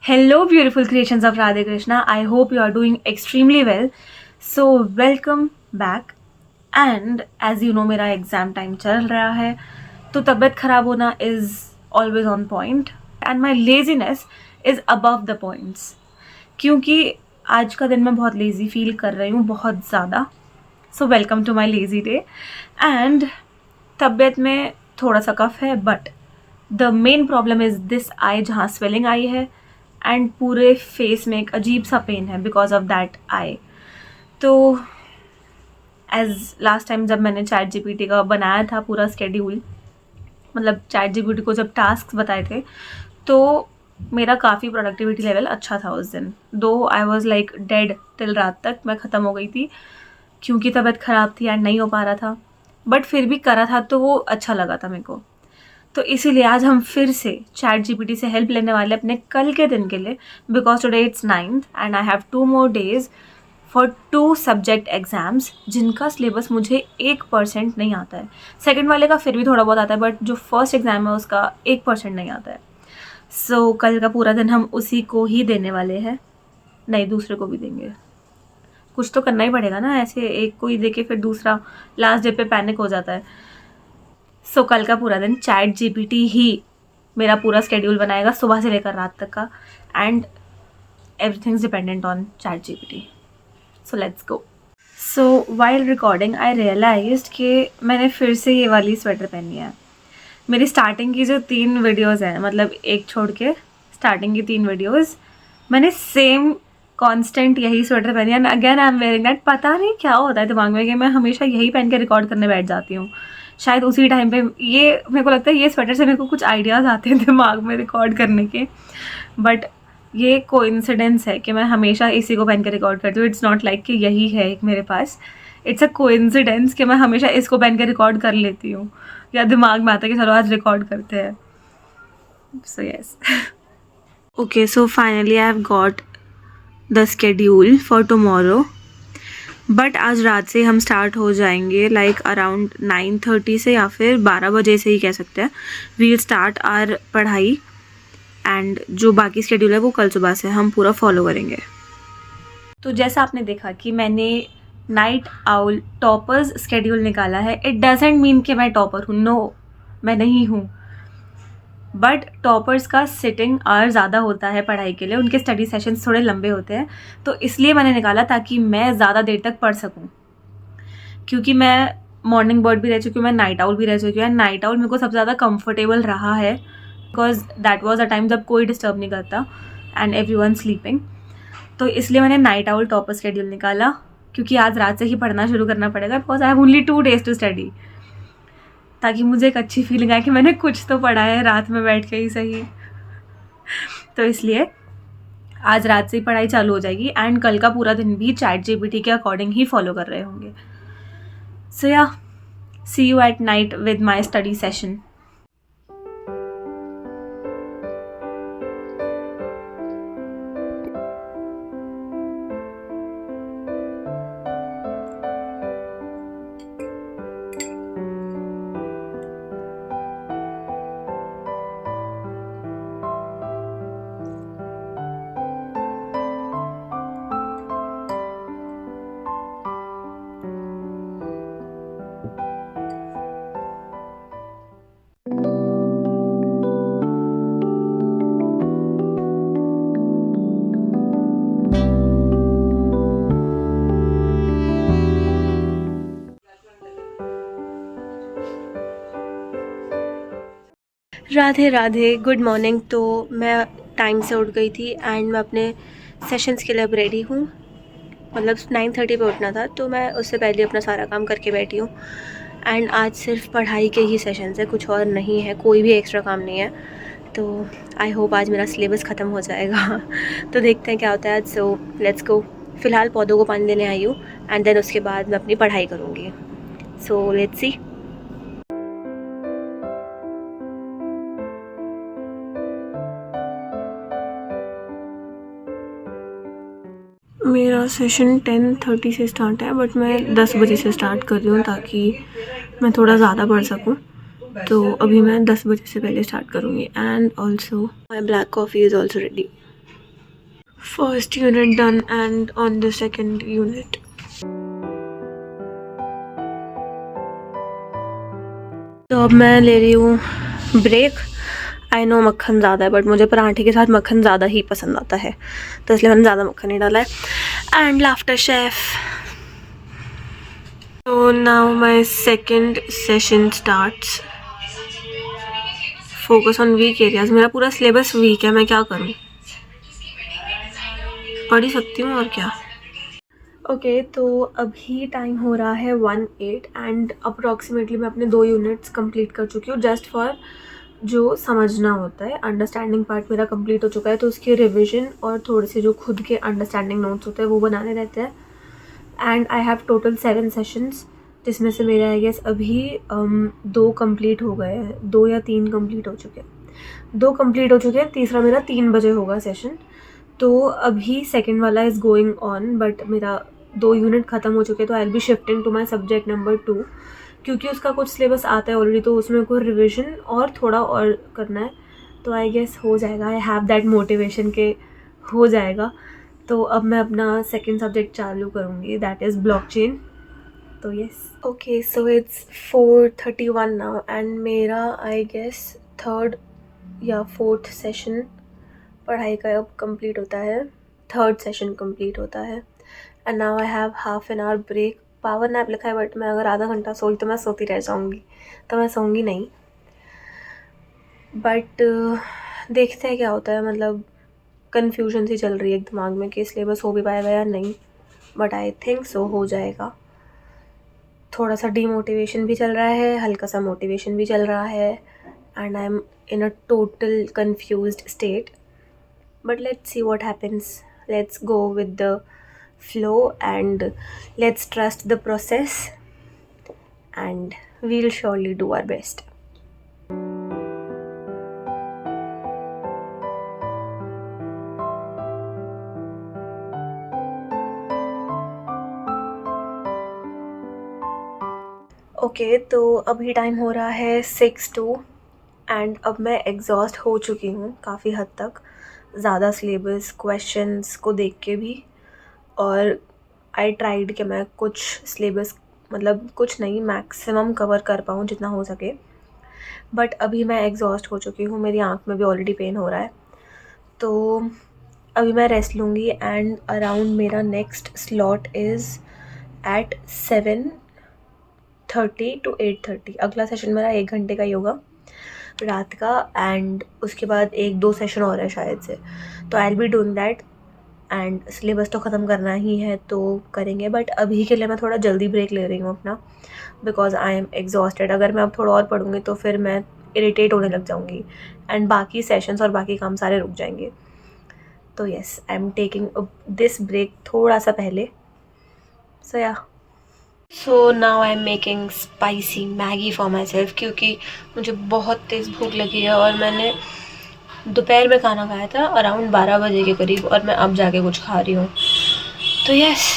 Hello, beautiful creations of Radhe Krishna. I hope you are doing extremely well. So, welcome back. And as you know, मेरा exam time चल रहा है तो तबीयत ख़राब होना is always on point and my laziness is above the points, क्योंकि आज का दिन मैं बहुत लेज़ी फील कर रही हूँ, बहुत ज़्यादा. So welcome to my lazy day. And तबीयत में थोड़ा सा कफ है, but the main problem is this eye, जहाँ स्वेलिंग आई है एंड पूरे फेस में एक अजीब सा पेन है बिकॉज ऑफ दैट आई. तो एज लास्ट टाइम जब मैंने चैट जीपीटी का बनाया था पूरा स्केड्यूल, मतलब चैट जीपीटी को जब टास्क बताए थे, तो मेरा काफ़ी प्रोडक्टिविटी लेवल अच्छा था उस दिन. दो I was like dead till रात तक, मैं ख़त्म हो गई थी क्योंकि तबीयत ख़राब थी एंड नहीं हो पा रहा था, बट फिर भी करा था तो वो अच्छा लगा था मेरे को. तो इसीलिए आज हम फिर से चैट जीपीटी से हेल्प लेने वाले अपने कल के दिन के लिए, because today it's 9th and I have 2 more days for 2 subject exams जिनका सिलेबस मुझे 1% नहीं आता है. सेकंड वाले का फिर भी थोड़ा बहुत आता है, बट जो फर्स्ट एग्ज़ाम है उसका 1% नहीं आता है. सो कल का पूरा दिन हम उसी को ही देने वाले हैं. नहीं, दूसरे को भी देंगे. कुछ तो करना ही पड़ेगा ना, ऐसे एक को ही दे के फिर दूसरा लास्ट डे पे पैनिक हो जाता है. सो कल का पूरा दिन चैट जीपीटी ही मेरा पूरा स्केड्यूल बनाएगा, सुबह से लेकर रात तक का, and everything is dependent on ChatGPT. So let's go. So while recording I realized कि मैंने फिर से ये वाली स्वेटर पहनी है. मेरी स्टार्टिंग की जो 3 वीडियोज़ हैं, मतलब एक छोड़ के स्टार्टिंग की 3 वीडियोज़ मैंने सेम कांस्टेंट यही स्वेटर पहनी है. And again I am wearing that. पता नहीं क्या होता है दिमाग में कि मैं हमेशा यही पहन के रिकॉर्ड करने बैठ जाती हूँ. शायद उसी टाइम पे ये मेरे को लगता है ये स्वेटर से मेरे को कुछ आइडियाज़ आते हैं दिमाग में रिकॉर्ड करने के, बट ये कोइंसिडेंस है कि मैं हमेशा इसी को पहन के रिकॉर्ड करती हूँ. इट्स नॉट लाइक कि यही है एक मेरे पास. इट्स अ कोइंसिडेंस कि मैं हमेशा इसको पहन के रिकॉर्ड कर लेती हूँ, या दिमाग में आता है कि चलो आज रिकॉर्ड करते हैं. So yes. Okay, so finally I have got the schedule for tomorrow, but आज रात से हम स्टार्ट हो जाएंगे लाइक अराउंड 9:30 से, या फिर 12 बजे से ही कह सकते हैं. वील स्टार्ट आर पढ़ाई, एंड जो बाकी स्केड्यूल है वो कल सुबह से हम पूरा फॉलो करेंगे. तो जैसा आपने देखा कि मैंने नाइट आउल टॉपर्स स्केड्यूल निकाला है. इट डजेंट मीन कि मैं टॉपर हूँ, नो, मैं नहीं हूँ. बट टॉपर्स का सिटिंग आवर ज़्यादा होता है पढ़ाई के लिए, उनके स्टडी सेशंस थोड़े लंबे होते हैं, तो इसलिए मैंने निकाला ताकि मैं ज़्यादा देर तक पढ़ सकूं. क्योंकि मैं मॉर्निंग बर्ड भी रह चुकी हूँ, मैं नाइट आउल भी रह चुकी हूँ, एंड नाइट आउल मेरे को सबसे ज़्यादा कंफर्टेबल रहा है because that was a time जब कोई डिस्टर्ब नहीं करता एंड एवरीवन स्लीपिंग. तो इसलिए मैंने नाइट आउल टॉपर स्केड्यूल निकाला, क्योंकि आज रात से ही पढ़ना शुरू करना पड़ेगा because I have only 2 days to study, ताकि मुझे एक अच्छी फीलिंग आए कि मैंने कुछ तो पढ़ा है रात में बैठ के ही सही. तो इसलिए आज रात से ही पढ़ाई चालू हो जाएगी, एंड कल का पूरा दिन भी चैट जीपीटी के अकॉर्डिंग ही फॉलो कर रहे होंगे. So yeah, see you at night with my study session. Radhe Radhe, good morning. तो मैं टाइम से उठ गई थी एंड मैं अपने सेशंस के लिए अब रेडी हूँ. मतलब 9:30 पे उठना था, तो मैं उससे पहले अपना सारा काम करके बैठी हूँ. एंड आज सिर्फ पढ़ाई के ही सेशंस है, कुछ और नहीं है, कोई भी एक्स्ट्रा काम नहीं है. तो आई होप आज मेरा सिलेबस ख़त्म हो जाएगा. तो देखते हैं क्या होता है आज. सो लेट्स गो. फ़िलहाल पौधों को पानी देने आई हूँ, एंड देन उसके बाद मैं अपनी पढ़ाई करूँगी. So let's see. मेरा सेशन 10:30 से स्टार्ट है, बट मैं 10 बजे से स्टार्ट कर रही हूँ ताकि मैं थोड़ा ज़्यादा पढ़ सकूँ. तो अभी मैं 10 बजे से पहले स्टार्ट करूँगी. And also my black coffee is also ready. First unit done and on the second unit. तो अब मैं ले रही हूँ ब्रेक. आई नो मक्खन ज़्यादा है बट मुझे पराठे के साथ मक्खन ज़्यादा ही पसंद आता है, तो इसलिए मैंने ज़्यादा मक्खन नहीं डाला है. And laughter chef. So now my second session starts. Focus on weak areas. मेरा पूरा सिलेबस वीक है, मैं क्या करूँ? पढ़ ही सकती हूँ और क्या. ओके, तो अभी टाइम हो रहा है 1:08 एंड अप्रॉक्सीमेटली मैं अपने 2 यूनिट्स कंप्लीट कर चुकी हूँ. जस्ट फॉर जो समझना होता है, अंडरस्टैंडिंग पार्ट मेरा कंप्लीट हो चुका है, तो उसकी रिविजन और थोड़े से जो खुद के अंडरस्टैंडिंग नोट्स होते हैं वो बनाने रहते हैं. And I have total 7 sessions, जिसमें से मेरे आई गेस अभी 2 कंप्लीट हो गए हैं. 2 या 3 कंप्लीट हो चुके हैं. 2 कंप्लीट हो चुके हैं, तीसरा मेरा 3 बजे होगा सेशन. तो अभी सेकंड वाला इज़ गोइंग ऑन, बट मेरा 2 यूनिट ख़त्म हो चुके हैं, तो I will be shifting to my subject number 2, क्योंकि उसका कुछ सिलेबस आता है ऑलरेडी, तो उसमें कोई रिविजन और थोड़ा और करना है. तो आई गेस हो जाएगा. आई हैव दैट मोटिवेशन के हो जाएगा. तो अब मैं अपना सेकंड सब्जेक्ट चालू करूँगी, दैट इज़ ब्लॉकचेन. तो yes. Okay, so it's 4:31 now and मेरा आई गेस 3rd या 4th सेशन पढ़ाई का अब कंप्लीट होता है. 3rd सेशन कंप्लीट होता है and now I have half an hour break. Power nap लिखा है बट मैं अगर आधा घंटा सोई तो मैं सोती रह जाऊँगी, तो मैं सोऊंगी नहीं. बट देखते हैं क्या होता है. मतलब कन्फ्यूजन सी चल रही है दिमाग में कि सिलेबस हो भी पाएगा या नहीं, बट आई थिंक सो हो जाएगा. थोड़ा सा डीमोटिवेशन भी चल रहा है, हल्का सा मोटिवेशन भी चल रहा है, and I am in a total confused state. But let's see what happens. Let's go with the flow and let's trust the process and we'll surely do our best. Okay, तो अभी time हो रहा है 6:02 and अब मैं exhaust हो चुकी हूँ काफ़ी हद तक, ज़्यादा सिलेबस क्वेश्चंस को देख के भी. और आई ट्राइड कि मैं कुछ सिलेबस, मतलब कुछ नहीं, मैक्सिमम कवर कर पाऊँ जितना हो सके. बट अभी मैं एग्जॉस्ट हो चुकी हूँ, मेरी आँख में भी ऑलरेडी पेन हो रहा है, तो अभी मैं रेस्ट लूँगी. एंड अराउंड मेरा next slot is at 7:30 to 8:30. अगला सेशन मेरा 1 घंटे का ही होगा रात का, एंड उसके बाद 1-2 सेशन और है शायद से, तो I will be doing that. And syllabus तो ख़त्म करना ही है तो करेंगे, बट अभी के लिए मैं थोड़ा जल्दी ब्रेक ले रही हूँ अपना, बिकॉज आई एम एग्जॉस्टेड. अगर मैं अब थोड़ा और पढ़ूँगी तो फिर मैं इरिटेट होने लग जाऊँगी एंड बाकी सेशंस और बाकी काम सारे रुक जाएंगे. तो yes, I am taking this break थोड़ा सा पहले. So yeah, so now I am making spicy Maggi for myself, क्योंकि मुझे बहुत तेज़ भूख लगी है और मैंने दोपहर में खाना खाया था अराउंड 12 बजे के करीब, और मैं अब जाके कुछ खा रही हूँ. तो यस,